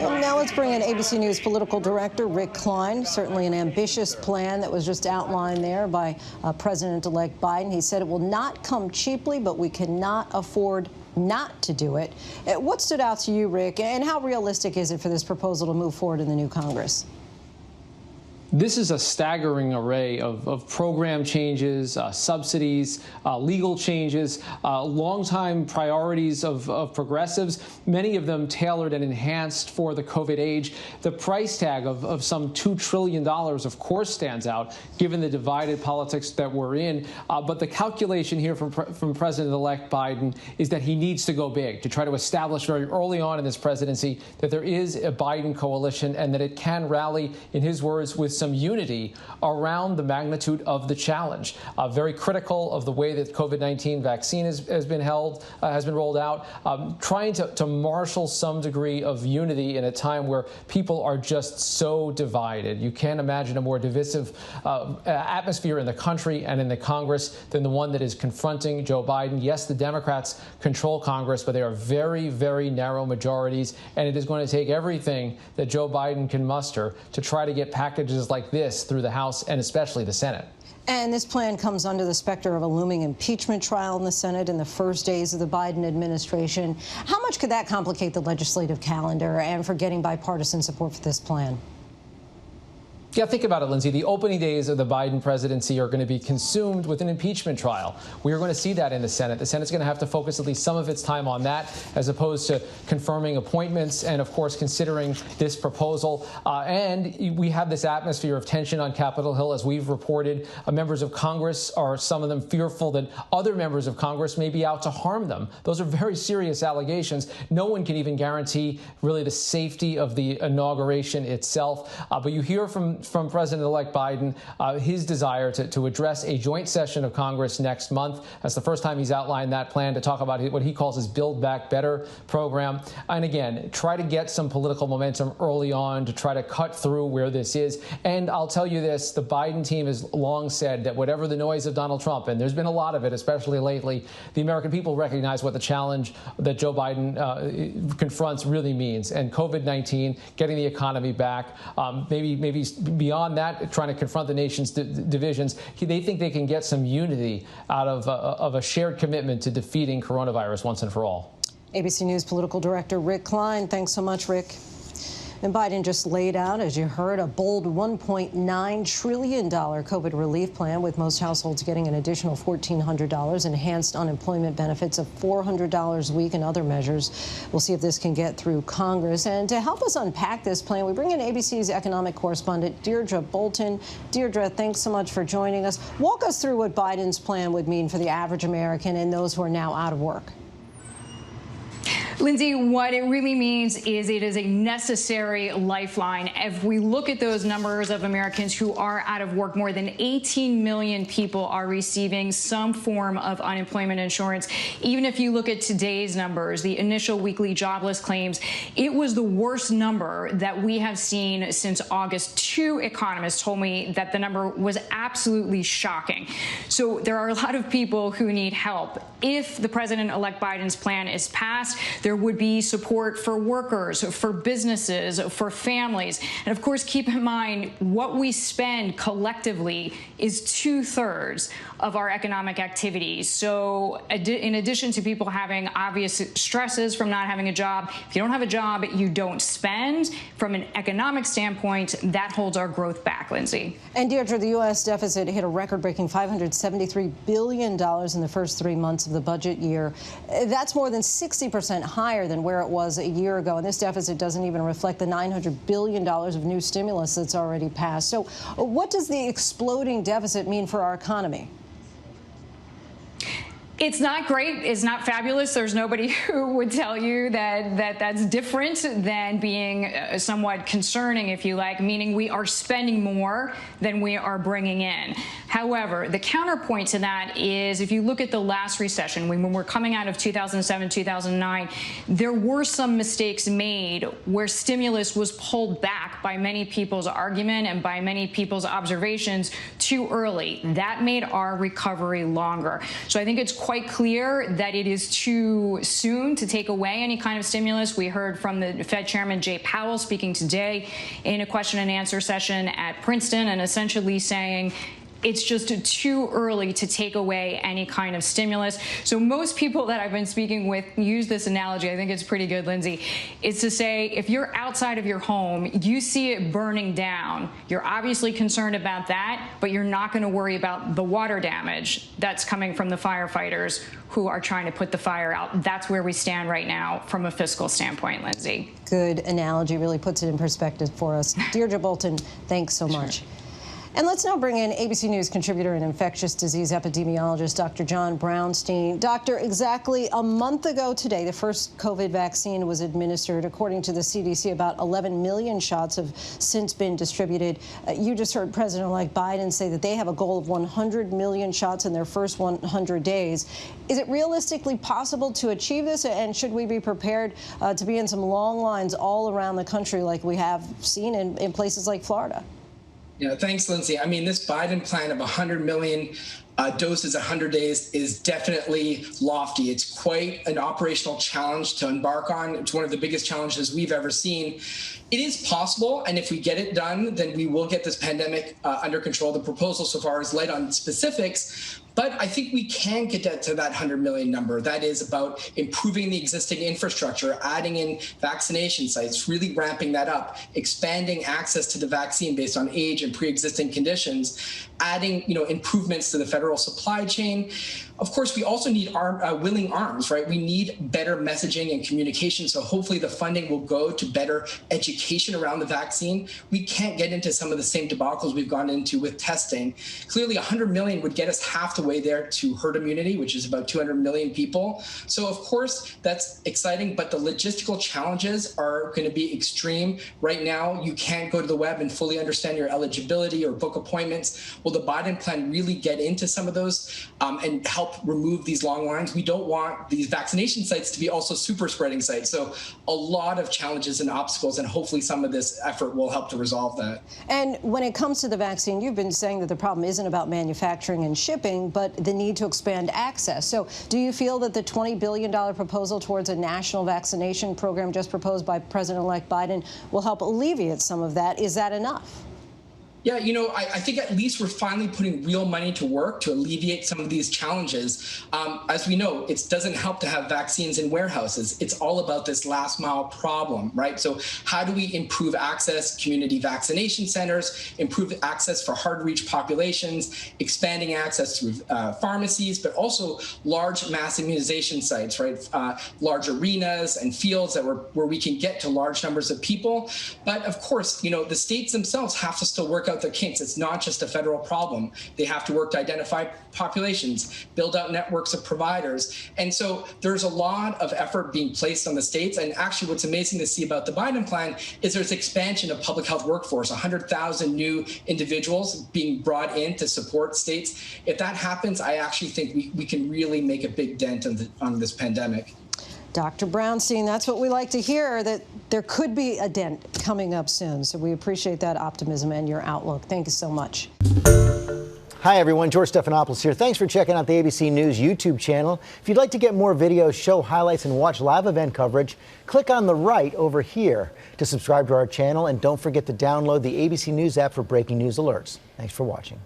And now let's bring in ABC News political director Rick Klein. Certainly an ambitious plan that was just outlined there by President-elect Biden. He said it will not come cheaply, but we cannot afford not to do it. What stood out to you, Rick, and how realistic is it for this proposal to move forward in the new Congress? This is a staggering array of program changes, subsidies, legal changes, longtime priorities of progressives, many of them tailored and enhanced for the COVID age. The price tag of some $2 trillion, of course, stands out, given the divided politics that we're in. But the calculation here from President-elect Biden is that he needs to go big to try to establish very early on in this presidency that there is a Biden coalition and that it can rally, in his words, with some unity around the magnitude of the challenge. Very critical of the way that COVID-19 vaccine has been rolled out, trying to marshal some degree of unity in a time where people are just so divided. You can't imagine a more divisive atmosphere in the country and in the Congress than the one that is confronting Joe Biden. Yes, the Democrats control Congress, but they are very, very narrow majorities, and it is going to take everything that Joe Biden can muster to try to get packages like this through the House and especially the Senate. And this plan comes under the specter of a looming impeachment trial in the Senate in the first days of the Biden administration. How much could that complicate the legislative calendar and for getting bipartisan support for this plan? Yeah, think about it, Lindsay. The opening days of the Biden presidency are going to be consumed with an impeachment trial. We are going to see that in the Senate. The Senate's going to have to focus at least some of its time on that, as opposed to confirming appointments and, of course, considering this proposal. And we have this atmosphere of tension on Capitol Hill, as we've reported. Members of Congress are, some of them, fearful that other members of Congress may be out to harm them. Those are very serious allegations. No one can even guarantee really the safety of the inauguration itself. But you hear from President-elect Biden his desire to address a joint session of Congress next month. That's the first time he's outlined that plan to talk about what he calls his Build Back Better program. And again, try to get some political momentum early on to try to cut through where this is. And I'll tell you this, the Biden team has long said that whatever the noise of Donald Trump, and there's been a lot of it, especially lately, the American people recognize what the challenge that Joe Biden confronts really means. And COVID-19, getting the economy back, maybe beyond that, trying to confront the nation's divisions, they think they can get some unity out of a shared commitment to defeating coronavirus once and for all. ABC News political director Rick Klein. Thanks so much, Rick. And Biden just laid out, as you heard, a bold $1.9 trillion COVID relief plan, with most households getting an additional $1,400, enhanced unemployment benefits of $400 a week, and other measures. We'll see if this can get through Congress. And to help us unpack this plan, we bring in ABC's economic correspondent, Deirdre Bolton. Deirdre, thanks so much for joining us. Walk us through what Biden's plan would mean for the average American and those who are now out of work. Lindsay, what it really means is it is a necessary lifeline. If we look at those numbers of Americans who are out of work, more than 18 million people are receiving some form of unemployment insurance. Even if you look at today's numbers, the initial weekly jobless claims, it was the worst number that we have seen since August. Two economists told me that the number was absolutely shocking. So there are a lot of people who need help. If the President-elect Biden's plan is passed, there would be support for workers, for businesses, for families. And of course, keep in mind, what we spend collectively is 2/3 of our economic activity. So in addition to people having obvious stresses from not having a job, if you don't have a job, you don't spend. From an economic standpoint, that holds our growth back, Lindsay. And Deirdre, the U.S. deficit hit a record-breaking $573 billion in the first 3 months of the budget year. That's more than 60% higher than where it was a year ago. And this deficit doesn't even reflect the $900 billion of new stimulus that's already passed. So what does the exploding deficit mean for our economy? It's not great. It's not fabulous. There's nobody who would tell you that that's different than being somewhat concerning, if you like, meaning we are spending more than we are bringing in. However, the counterpoint to that is, if you look at the last recession, when we're coming out of 2007, 2009, there were some mistakes made where stimulus was pulled back by many people's argument and by many people's observations too early. That made our recovery longer. So I think it's quite clear that it is too soon to take away any kind of stimulus. We heard from the Fed Chairman Jay Powell speaking today in a question and answer session at Princeton and essentially saying it's just too early to take away any kind of stimulus. So most people that I've been speaking with use this analogy. I think it's pretty good, Lindsay. It's to say if you're outside of your home, you see it burning down. You're obviously concerned about that, but you're not going to worry about the water damage that's coming from the firefighters who are trying to put the fire out. That's where we stand right now from a fiscal standpoint, Lindsay. Good analogy, really puts it in perspective for us. Deirdre Bolton, thanks so much. And let's now bring in ABC News contributor and infectious disease epidemiologist, Dr. John Brownstein. Doctor, exactly a month ago today, the first COVID vaccine was administered. According to the CDC, about 11 million shots have since been distributed. You just heard President-elect Biden say that they have a goal of 100 million shots in their first 100 days. Is it realistically possible to achieve this? And should we be prepared to be in some long lines all around the country like we have seen in places like Florida? Yeah, thanks, Lindsay. I mean, this Biden plan of 100 million doses, 100 days is definitely lofty. It's quite an operational challenge to embark on. It's one of the biggest challenges we've ever seen. It is possible, and if we get it done, then we will get this pandemic under control. The proposal so far is light on specifics, but I think we can get to that 100 million number. That is about improving the existing infrastructure, adding in vaccination sites, really ramping that up, expanding access to the vaccine based on age and pre-existing conditions, adding, improvements to the federal supply chain. Of course, we also need willing arms, right? We need better messaging and communication. So hopefully the funding will go to better education around the vaccine. We can't get into some of the same debacles we've gone into with testing. Clearly, 100 million would get us half the way there to herd immunity, which is about 200 million people. So of course, that's exciting, but the logistical challenges are going to be extreme. Right now, you can't go to the web and fully understand your eligibility or book appointments. Will the Biden plan really get into some of those and help remove these long lines? We don't want these vaccination sites to be also super spreading sites. So a lot of challenges and obstacles, and hopefully some of this effort will help to resolve that. And when it comes to the vaccine, you've been saying that the problem isn't about manufacturing and shipping, but the need to expand access. So do you feel that the $20 billion proposal towards a national vaccination program just proposed by President-elect Biden will help alleviate some of that? Is that enough? Yeah, I think at least we're finally putting real money to work to alleviate some of these challenges. As we know, it doesn't help to have vaccines in warehouses. It's all about this last mile problem, right? So how do we improve access, community vaccination centers, improve access for hard to reach populations, expanding access through pharmacies, but also large mass immunization sites, right? Large arenas and fields where we can get to large numbers of people. But of course, the states themselves have to still work out their kinks. It's not just a federal problem. They have to work to identify populations, build out networks of providers. And so there's a lot of effort being placed on the states. And actually what's amazing to see about the Biden plan is there's expansion of public health workforce, 100,000 new individuals being brought in to support states. If that happens, I actually think we can really make a big dent on this pandemic. Dr. Brownstein, that's what we like to hear, that there could be a dent coming up soon. So we appreciate that optimism and your outlook. Thank you so much. Hi, everyone. George Stephanopoulos here. Thanks for checking out the ABC News YouTube channel. If you'd like to get more videos, show highlights, and watch live event coverage, click on the right over here to subscribe to our channel. And don't forget to download the ABC News app for breaking news alerts. Thanks for watching.